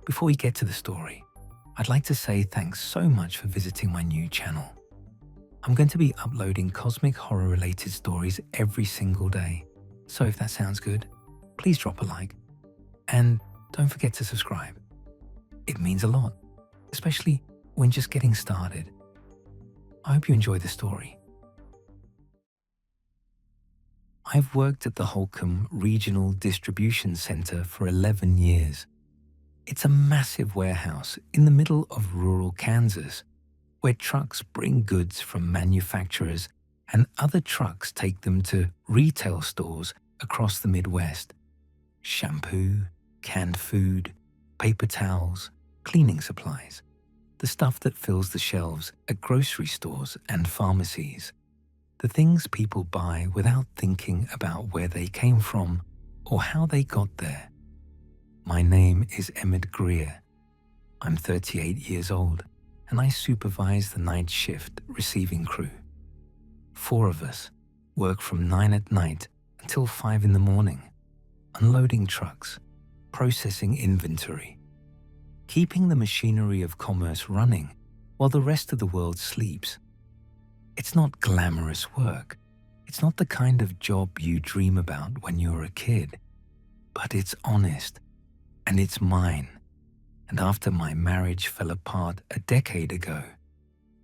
Before we get to the story, I'd like to say thanks so much for visiting my new channel. I'm going to be uploading cosmic horror related stories every single day. So if that sounds good, please drop a like and don't forget to subscribe. It means a lot, especially when just getting started. I hope you enjoy the story. I've worked at the Holcomb Regional Distribution Center for 11 years. It's a massive warehouse in the middle of rural Kansas, where trucks bring goods from manufacturers and other trucks take them to retail stores across the Midwest. Shampoo, canned food, paper towels, cleaning supplies, the stuff that fills the shelves at grocery stores and pharmacies. The things people buy without thinking about where they came from or how they got there. My name is Emmett Greer. I'm 38 years old, and I supervise the night shift receiving crew. 4 of us work from 9 at night until 5 in the morning, unloading trucks, processing inventory, keeping the machinery of commerce running while the rest of the world sleeps. It's not glamorous work. It's not the kind of job you dream about when you're a kid, but it's honest, and it's mine. And after my marriage fell apart a decade ago,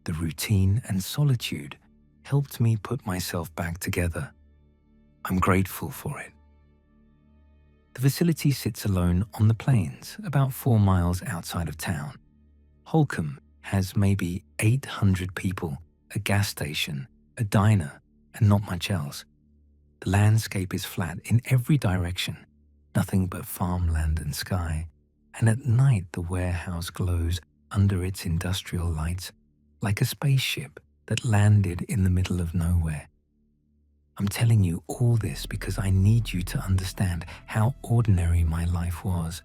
the routine and solitude helped me put myself back together. I'm grateful for it. The facility sits alone on the plains, about 4 miles outside of town. Holcomb has maybe 800 people, a gas station, a diner, and not much else. The landscape is flat in every direction, nothing but farmland and sky. And at night the warehouse glows under its industrial lights like a spaceship that landed in the middle of nowhere. I'm telling you all this because I need you to understand how ordinary my life was,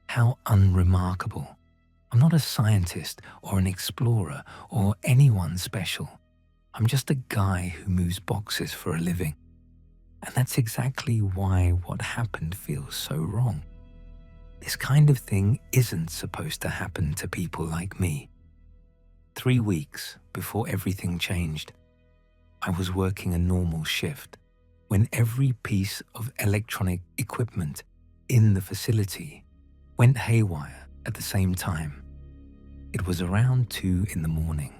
how unremarkable. I'm not a scientist or an explorer or anyone special. I'm just a guy who moves boxes for a living. And that's exactly why what happened feels so wrong. This kind of thing isn't supposed to happen to people like me. 3 weeks before everything changed, I was working a normal shift when every piece of electronic equipment in the facility went haywire at the same time. It was around 2 in the morning.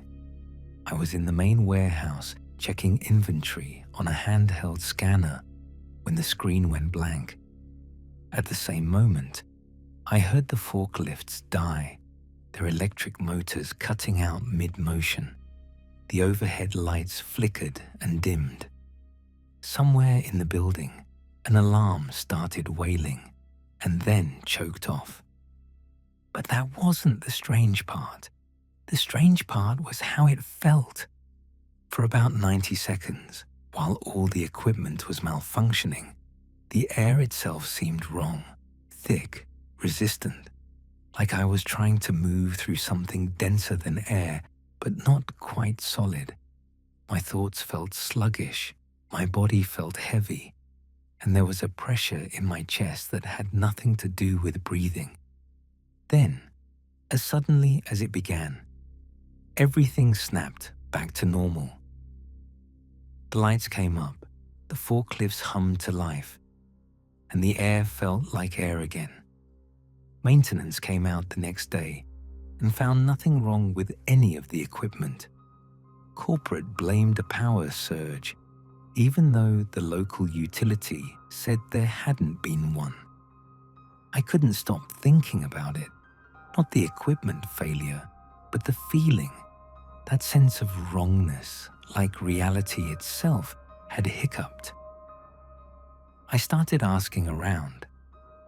I was in the main warehouse checking inventory on a handheld scanner when the screen went blank. At the same moment, I heard the forklifts die, their electric motors cutting out mid-motion. The overhead lights flickered and dimmed. Somewhere in the building, an alarm started wailing and then choked off. But that wasn't the strange part. The strange part was how it felt. For about 90 seconds, while all the equipment was malfunctioning, the air itself seemed wrong, thick, resistant, like I was trying to move through something denser than air, but not quite solid. My thoughts felt sluggish, my body felt heavy, and there was a pressure in my chest that had nothing to do with breathing. Then, as suddenly as it began, everything snapped back to normal. The lights came up, the forklifts hummed to life, and the air felt like air again. Maintenance came out the next day and found nothing wrong with any of the equipment. Corporate blamed a power surge, even though the local utility said there hadn't been one. I couldn't stop thinking about it, not the equipment failure, but the feeling, that sense of wrongness, like reality itself had hiccuped. I started asking around,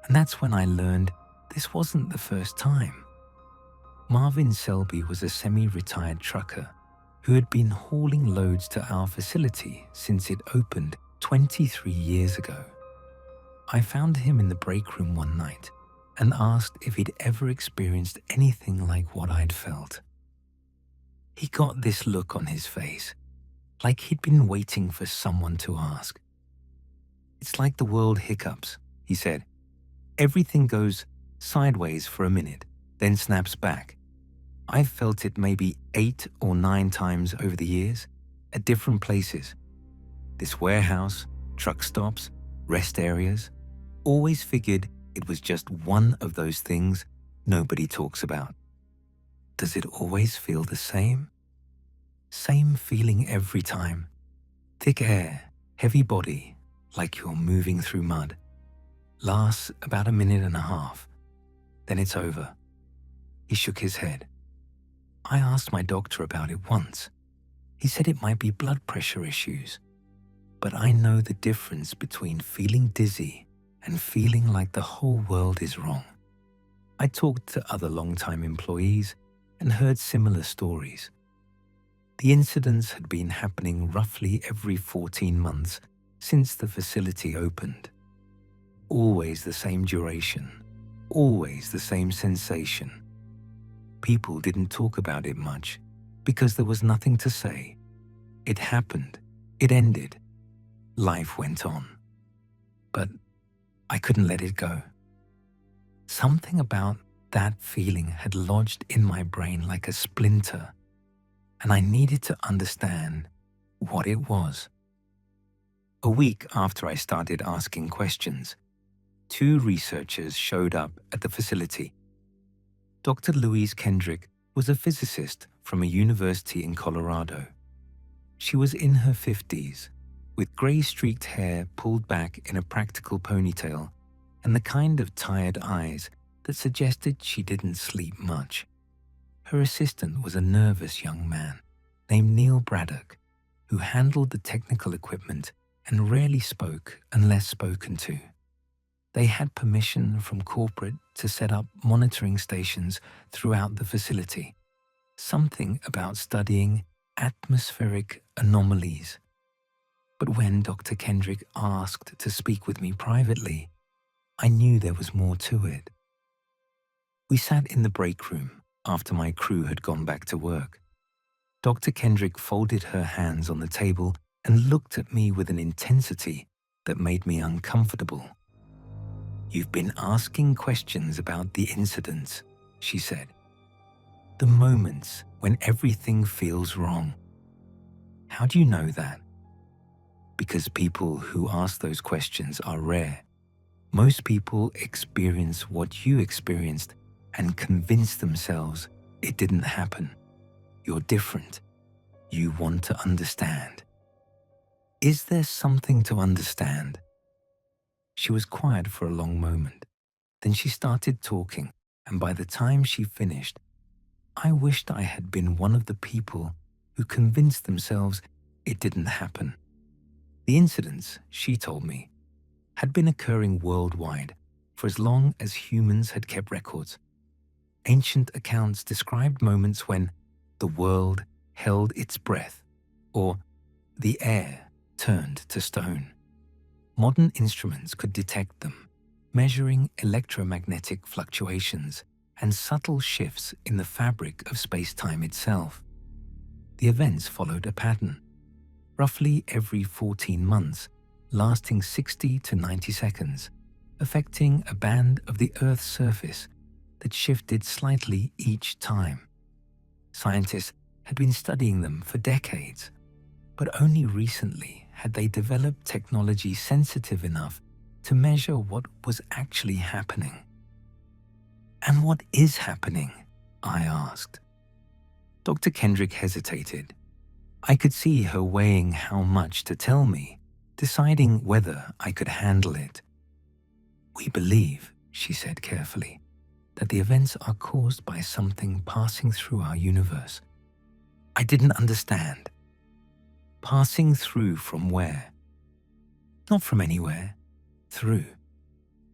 and that's when I learned this wasn't the first time. Marvin Selby was a semi-retired trucker who had been hauling loads to our facility since it opened 23 years ago. I found him in the break room one night and asked if he'd ever experienced anything like what I'd felt. He got this look on his face, like he'd been waiting for someone to ask. "It's like the world hiccups," he said. "Everything goes sideways for a minute, then snaps back. I've felt it maybe 8 or 9 times over the years, at different places. This warehouse, truck stops, rest areas. Always figured it was just one of those things nobody talks about. Does it always feel the same? Same feeling every time. Thick air, heavy body, like you're moving through mud. Lasts about a minute and a half. Then it's over. He shook his head. I asked my doctor about it once. He said it might be blood pressure issues. But I know the difference between feeling dizzy and feeling like the whole world is wrong. I talked to other long-time employees and heard similar stories. The incidents had been happening roughly every 14 months since the facility opened. Always the same duration, always the same sensation. People didn't talk about it much because there was nothing to say. It happened, it ended, life went on. But I couldn't let it go. Something about that feeling had lodged in my brain like a splinter, and I needed to understand what it was. A week after I started asking questions, 2 researchers showed up at the facility. Dr. Louise Kendrick was a physicist from a university in Colorado. She was in her 50s, with grey-streaked hair pulled back in a practical ponytail and the kind of tired eyes that suggested she didn't sleep much. Her assistant was a nervous young man named Neil Braddock, who handled the technical equipment and rarely spoke unless spoken to. They had permission from corporate to set up monitoring stations throughout the facility, something about studying atmospheric anomalies. But when Dr. Kendrick asked to speak with me privately, I knew there was more to it. We sat in the break room after my crew had gone back to work. Dr. Kendrick folded her hands on the table and looked at me with an intensity that made me uncomfortable. "You've been asking questions about the incidents," she said. "The moments when everything feels wrong. How do you know that?" Because people who ask those questions are rare. Most people experience what you experienced and convince themselves it didn't happen. You're different. You want to understand. Is there something to understand? She was quiet for a long moment. Then she started talking, and by the time she finished, I wished I had been one of the people who convinced themselves it didn't happen. The incidents, she told me, had been occurring worldwide for as long as humans had kept records. Ancient accounts described moments when the world held its breath, or the air turned to stone. Modern instruments could detect them, measuring electromagnetic fluctuations and subtle shifts in the fabric of space-time itself. The events followed a pattern, roughly every 14 months, lasting 60 to 90 seconds, affecting a band of the Earth's surface that shifted slightly each time. Scientists had been studying them for decades, but only recently had they developed technology sensitive enough to measure what was actually happening. "And what is happening?" I asked. Dr. Kendrick hesitated. I could see her weighing how much to tell me, deciding whether I could handle it. "We believe," she said carefully, "that the events are caused by something passing through our universe." I didn't understand. Passing through from where? Not from anywhere. Through.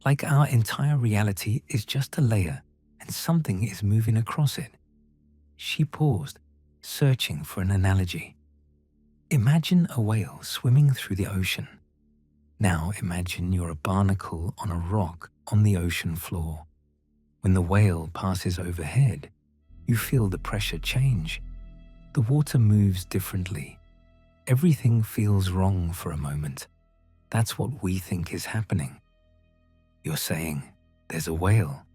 Like our entire reality is just a layer and something is moving across it. She paused, searching for an analogy. Imagine a whale swimming through the ocean. Now imagine you're a barnacle on a rock on the ocean floor. When the whale passes overhead, you feel the pressure change. The water moves differently. Everything feels wrong for a moment. That's what we think is happening. You're saying, there's a whale.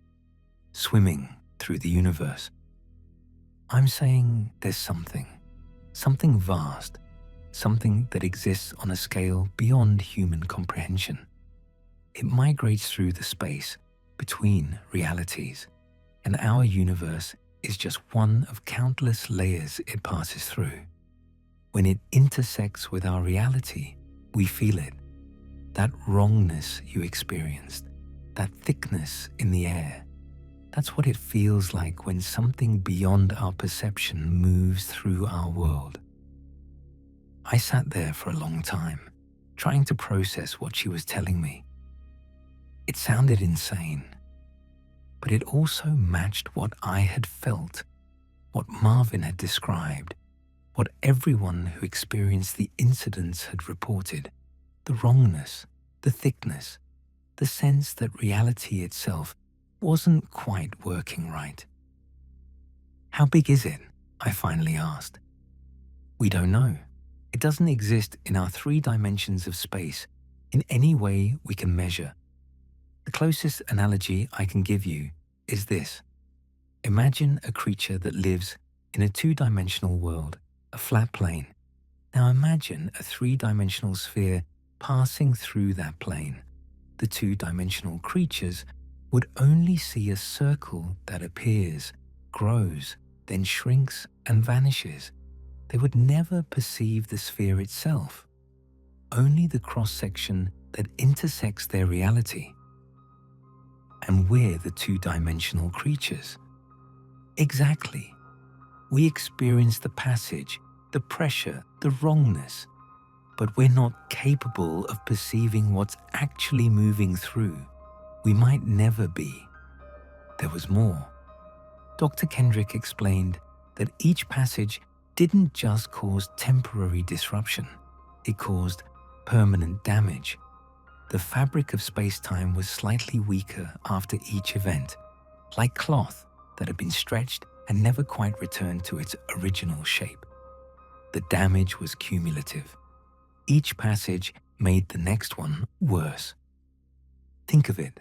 swimming through the universe. I'm saying there's something vast, something that exists on a scale beyond human comprehension. It migrates through the space between realities, and our universe is just one of countless layers it passes through. When it intersects with our reality, we feel it. That wrongness you experienced, that thickness in the air, that's what it feels like when something beyond our perception moves through our world. I sat there for a long time, trying to process what she was telling me. It sounded insane, but it also matched what I had felt, what Marvin had described, what everyone who experienced the incidents had reported. The wrongness, the thickness, the sense that reality itself wasn't quite working right. How big is it? I finally asked. We don't know. It doesn't exist in our 3 dimensions of space in any way we can measure. The closest analogy I can give you is this. Imagine a creature that lives in a 2-dimensional world, a flat plane. Now imagine a 3-dimensional sphere passing through that plane. The 2-dimensional creatures would only see a circle that appears, grows, then shrinks and vanishes. They would never perceive the sphere itself, only the cross-section that intersects their reality. And we're the 2-dimensional creatures. Exactly. We experience the passage, the pressure, the wrongness, but we're not capable of perceiving what's actually moving through. We might never be. There was more. Dr. Kendrick explained that each passage didn't just cause temporary disruption, it caused permanent damage. The fabric of space-time was slightly weaker after each event, like cloth that had been stretched and never quite returned to its original shape. The damage was cumulative. Each passage made the next one worse. Think of it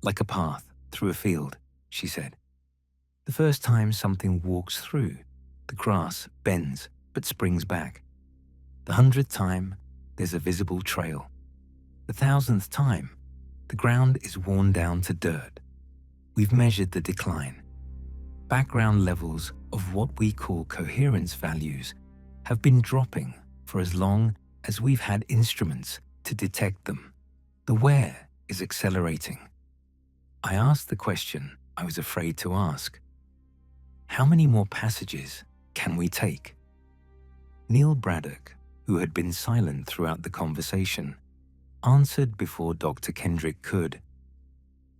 like a path through a field, she said. The first time something walks through, the grass bends but springs back. The 100th time, there's a visible trail. The 1000th time, the ground is worn down to dirt. We've measured the decline. Background levels of what we call coherence values have been dropping for as long as we've had instruments to detect them. The wear is accelerating. I asked the question I was afraid to ask. How many more passages can we take? Neil Braddock, who had been silent throughout the conversation, answered before Dr. Kendrick could.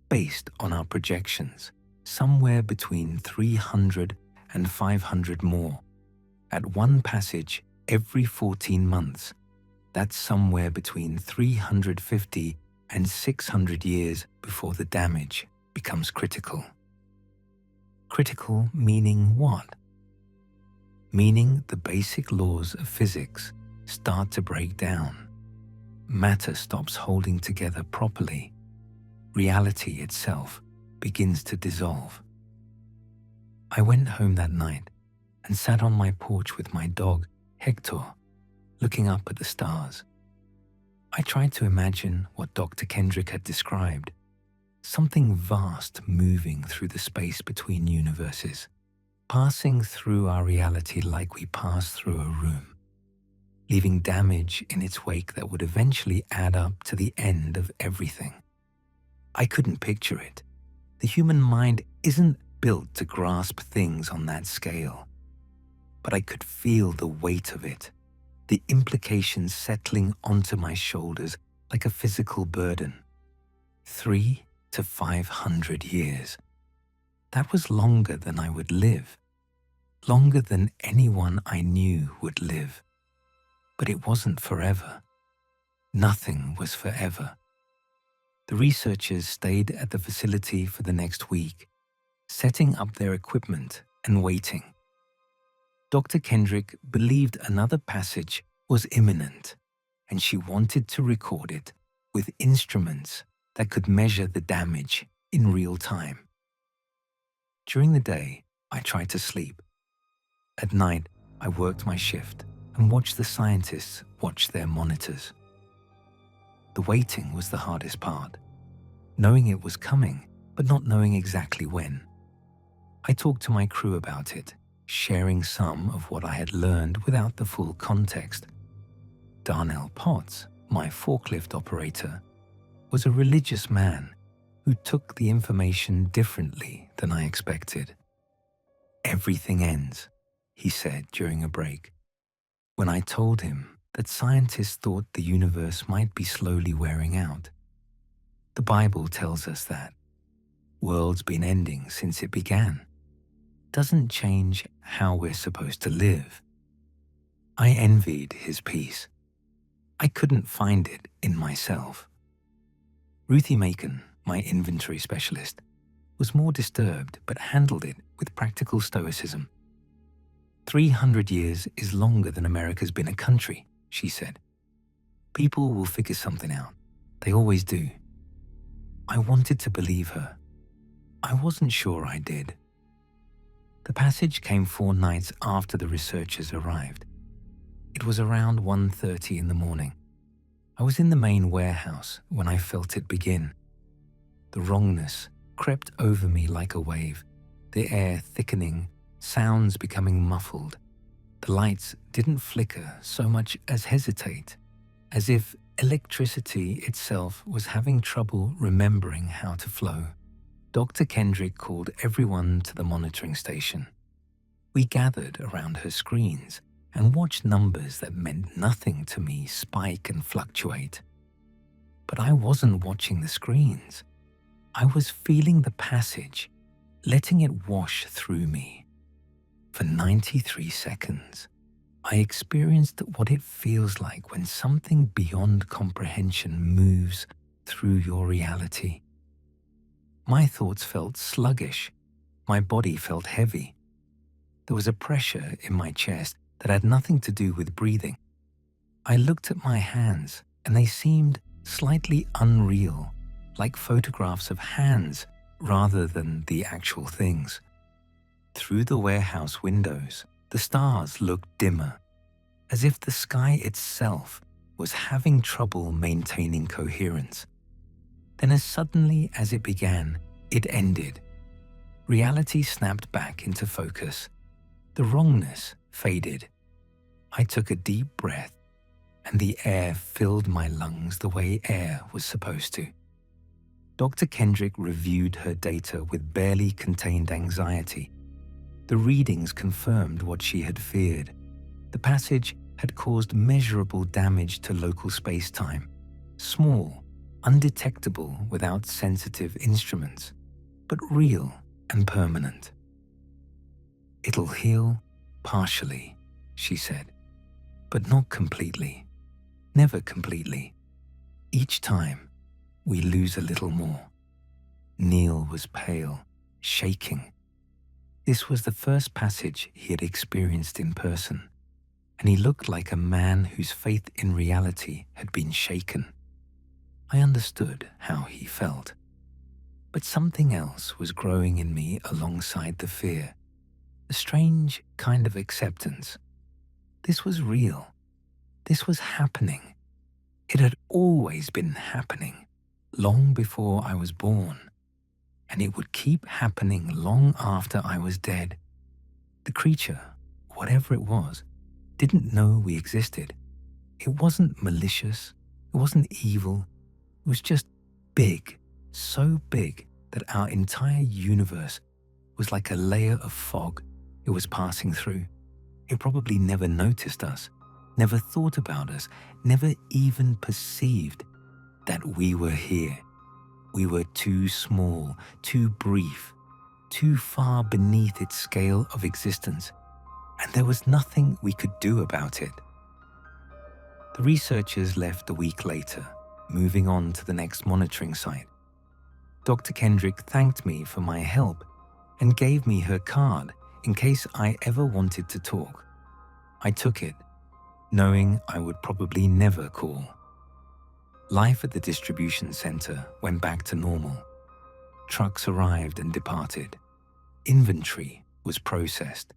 Based on our projections, somewhere between 300 and 500 more. At one passage every 14 months, that's somewhere between 350 and 600 years before the damage becomes critical. Critical meaning what? Meaning the basic laws of physics start to break down. Matter stops holding together properly. Reality itself begins to dissolve. I went home that night and sat on my porch with my dog, Hector, looking up at the stars. I tried to imagine what Dr. Kendrick had described, something vast moving through the space between universes, passing through our reality like we pass through a room, leaving damage in its wake that would eventually add up to the end of everything. I couldn't picture it. The human mind isn't built to grasp things on that scale. But I could feel the weight of it, the implications settling onto my shoulders like a physical burden. 300 to 500 years. That was longer than I would live, longer than anyone I knew would live. But it wasn't forever. Nothing was forever. The researchers stayed at the facility for the next week, setting up their equipment and waiting. Dr. Kendrick believed another passage was imminent, and she wanted to record it with instruments that could measure the damage in real time. During the day, I tried to sleep. At night, I worked my shift and watched the scientists watch their monitors. The waiting was the hardest part, knowing it was coming, but not knowing exactly when. I talked to my crew about it, sharing some of what I had learned without the full context. Darnell Potts, my forklift operator, was a religious man who took the information differently than I expected. "Everything ends," he said during a break, when I told him that scientists thought the universe might be slowly wearing out. The Bible tells us that world's been ending since it began. Doesn't change how we're supposed to live. I envied his peace. I couldn't find it in myself. Ruthie Macon, my inventory specialist, was more disturbed but handled it with practical stoicism. 300 years is longer than America's been a country, she said. People will figure something out. They always do. I wanted to believe her. I wasn't sure I did. The passage came 4 nights after the researchers arrived. It was around 1:30 in the morning. I was in the main warehouse when I felt it begin. The wrongness crept over me like a wave, the air thickening, sounds becoming muffled. The lights didn't flicker so much as hesitate, as if electricity itself was having trouble remembering how to flow. Dr. Kendrick called everyone to the monitoring station. We gathered around her screens and watched numbers that meant nothing to me spike and fluctuate. But I wasn't watching the screens. I was feeling the passage, letting it wash through me. For 93 seconds, I experienced what it feels like when something beyond comprehension moves through your reality. My thoughts felt sluggish. My body felt heavy. There was a pressure in my chest that had nothing to do with breathing. I looked at my hands and they seemed slightly unreal, like photographs of hands rather than the actual things. Through the warehouse windows, the stars looked dimmer, as if the sky itself was having trouble maintaining coherence. Then as suddenly as it began, it ended. Reality snapped back into focus. The wrongness faded. I took a deep breath, and the air filled my lungs the way air was supposed to. Dr. Kendrick reviewed her data with barely contained anxiety. The readings confirmed what she had feared. The passage had caused measurable damage to local space-time. Small, undetectable without sensitive instruments, but real and permanent. "It'll heal partially," she said, "but not completely. Never completely. Each time, we lose a little more." Neil was pale, shaking. This was the first passage he had experienced in person, and he looked like a man whose faith in reality had been shaken. I understood how he felt. But something else was growing in me alongside the fear, a strange kind of acceptance. This was real. This was happening. It had always been happening, long before I was born, and it would keep happening long after I was dead. The creature, whatever it was, didn't know we existed. It wasn't malicious. It wasn't evil. It was just big, so big that our entire universe was like a layer of fog it was passing through. It probably never noticed us, never thought about us, never even perceived that we were here. We were too small, too brief, too far beneath its scale of existence, and there was nothing we could do about it. The researchers left a week later, moving on to the next monitoring site. Dr. Kendrick thanked me for my help and gave me her card in case I ever wanted to talk. I took it, knowing I would probably never call. Life at the distribution center went back to normal. Trucks arrived and departed. Inventory was processed.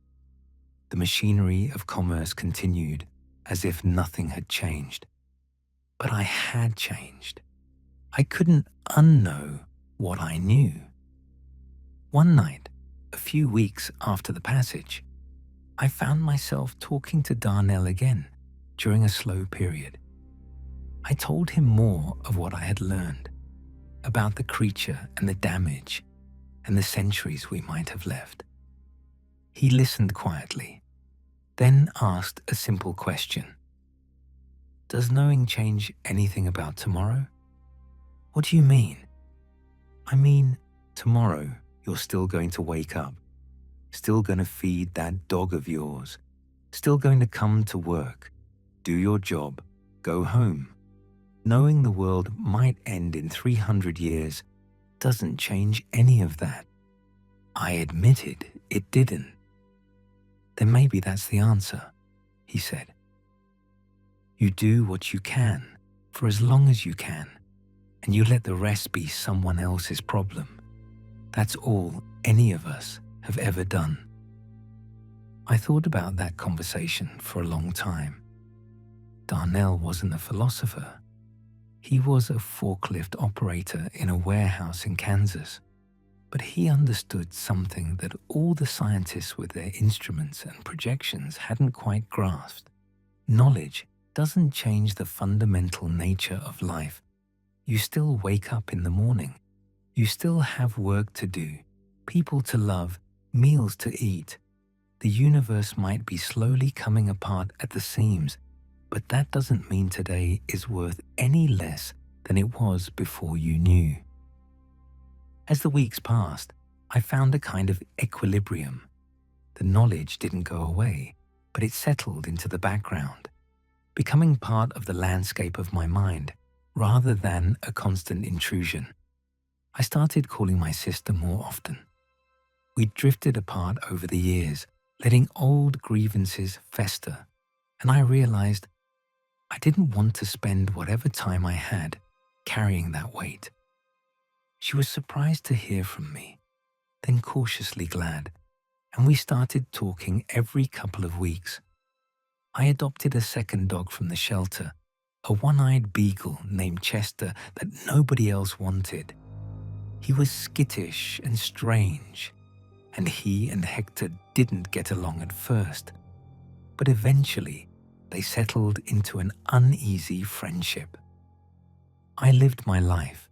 The machinery of commerce continued as if nothing had changed. But I had changed. I couldn't unknow what I knew. One night, a few weeks after the passage, I found myself talking to Darnell again during a slow period. I told him more of what I had learned about the creature and the damage and the centuries we might have left. He listened quietly, then asked a simple question. Does knowing change anything about tomorrow? What do you mean? I mean, tomorrow you're still going to wake up, still going to feed that dog of yours, still going to come to work, do your job, go home. Knowing the world might end in 300 years doesn't change any of that. I admitted it didn't. Then maybe that's the answer, he said. You do what you can for as long as you can, and you let the rest be someone else's problem. That's all any of us have ever done. I thought about that conversation for a long time. Darnell wasn't a philosopher. He was a forklift operator in a warehouse in Kansas, but he understood something that all the scientists with their instruments and projections hadn't quite grasped. Knowledge doesn't change the fundamental nature of life. You still wake up in the morning. You still have work to do, people to love, meals to eat. The universe might be slowly coming apart at the seams, but that doesn't mean today is worth any less than it was before you knew. As the weeks passed, I found a kind of equilibrium. The knowledge didn't go away, but it settled into the background, becoming part of the landscape of my mind rather than a constant intrusion. I started calling my sister more often. We drifted apart over the years, letting old grievances fester, and I realized I didn't want to spend whatever time I had carrying that weight. She was surprised to hear from me, then cautiously glad, and we started talking every couple of weeks. I adopted a second dog from the shelter, a one-eyed beagle named Chester that nobody else wanted. He was skittish and strange, and he and Hector didn't get along at first, but eventually they settled into an uneasy friendship. I lived my life,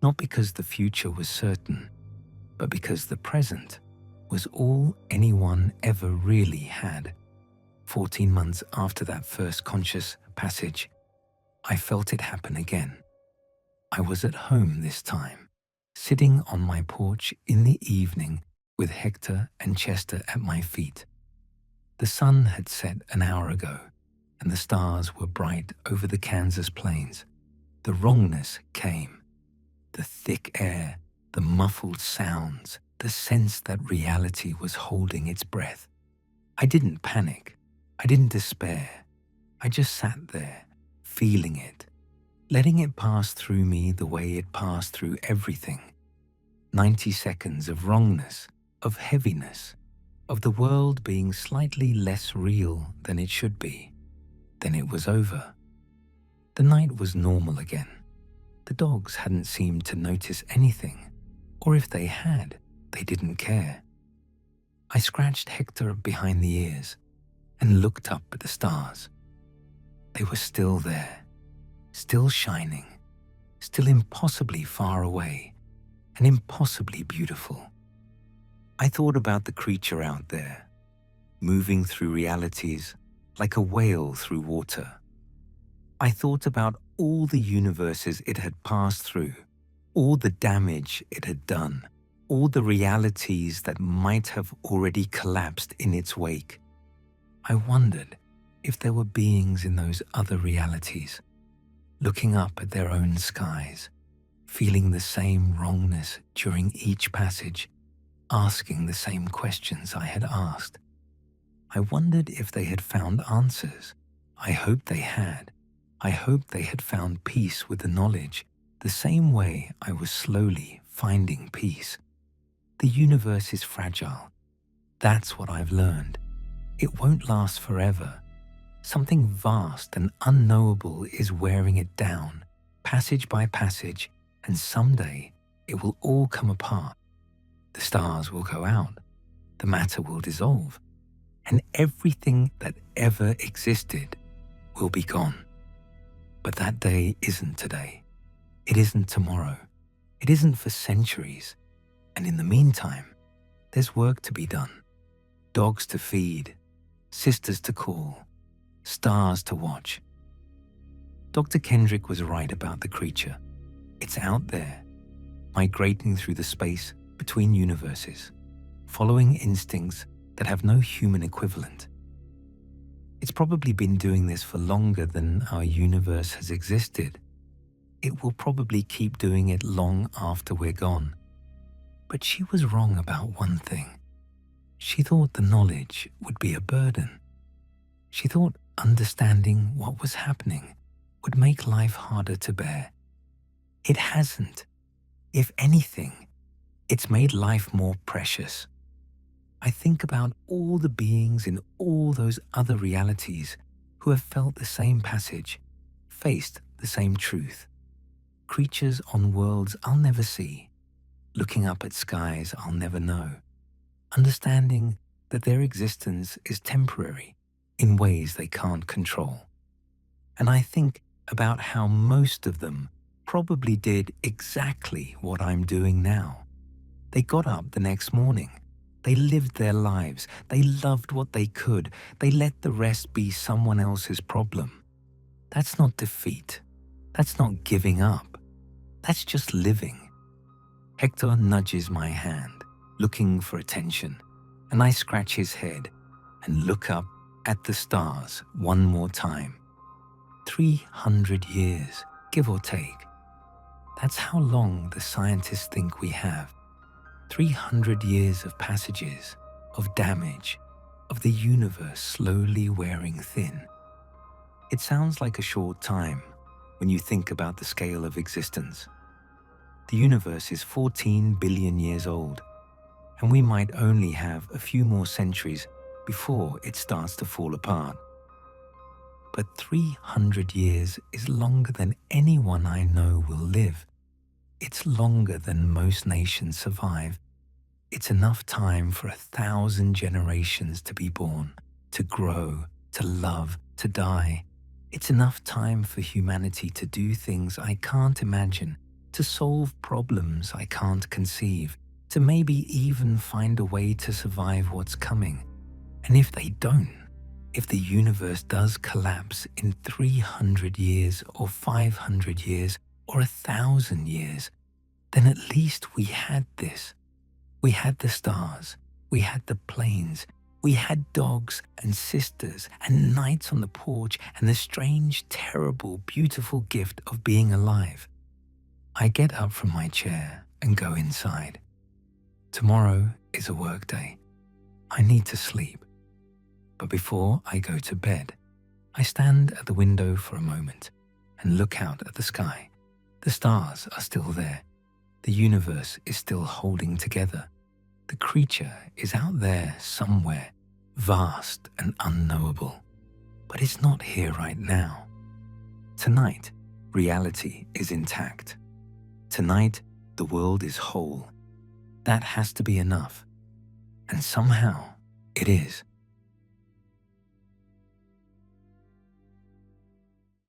not because the future was certain, but because the present was all anyone ever really had. 14 months after that first conscious passage, I felt it happen again. I was at home this time, sitting on my porch in the evening with Hector and Chester at my feet. The sun had set an hour ago, and the stars were bright over the Kansas plains. The wrongness came. The thick air, the muffled sounds, the sense that reality was holding its breath. I didn't panic. I didn't despair. I just sat there, feeling it, letting it pass through me the way it passed through everything. 90 seconds of wrongness, of heaviness, of the world being slightly less real than it should be. Then it was over. The night was normal again. The dogs hadn't seemed to notice anything, or if they had, they didn't care. I scratched Hector behind the ears and looked up at the stars. They were still there, still shining, still impossibly far away and impossibly beautiful. I thought about the creature out there, moving through realities like a whale through water. I thought about all the universes it had passed through, all the damage it had done, all the realities that might have already collapsed in its wake. I wondered if there were beings in those other realities, looking up at their own skies, feeling the same wrongness during each passage, asking the same questions I had asked. I wondered if they had found answers. I hoped they had. I hoped they had found peace with the knowledge, the same way I was slowly finding peace. The universe is fragile. That's what I've learned. It won't last forever. Something vast and unknowable is wearing it down, passage by passage, and someday it will all come apart. The stars will go out, the matter will dissolve, and everything that ever existed will be gone. But that day isn't today. It isn't tomorrow. It isn't for centuries. And in the meantime, there's work to be done. Dogs to feed, sisters to call, stars to watch. Dr. Kendrick was right about the creature. It's out there, migrating through the space between universes, following instincts that have no human equivalent. It's probably been doing this for longer than our universe has existed. It will probably keep doing it long after we're gone. But she was wrong about one thing. She thought the knowledge would be a burden. She thought understanding what was happening would make life harder to bear. It hasn't. If anything, it's made life more precious. I think about all the beings in all those other realities who have felt the same passage, faced the same truth. Creatures on worlds I'll never see, looking up at skies I'll never know, understanding that their existence is temporary in ways they can't control. And I think about how most of them probably did exactly what I'm doing now. They got up the next morning. They lived their lives. They loved what they could. They let the rest be someone else's problem. That's not defeat. That's not giving up. That's just living. Hector nudges my hand, looking for attention, and I scratch his head and look up at the stars one more time. 300 years, give or take. That's how long the scientists think we have. 300 years of passages, of damage, of the universe slowly wearing thin. It sounds like a short time when you think about the scale of existence. The universe is 14 billion years old, and we might only have a few more centuries before it starts to fall apart. But 300 years is longer than anyone I know will live. It's longer than most nations survive. It's enough time for 1,000 generations to be born, to grow, to love, to die. It's enough time for humanity to do things I can't imagine, to solve problems I can't conceive, to maybe even find a way to survive what's coming. And if they don't, if the universe does collapse in 300 years or 500 years or 1,000 years, then at least we had this. We had the stars, we had the planes, we had dogs and sisters and nights on the porch and the strange, terrible, beautiful gift of being alive. I get up from my chair and go inside. Tomorrow is a work day. I need to sleep. But before I go to bed, I stand at the window for a moment and look out at the sky. The stars are still there. The universe is still holding together. The creature is out there somewhere, vast and unknowable. But it's not here right now. Tonight, reality is intact. Tonight, the world is whole. That has to be enough. And somehow, it is.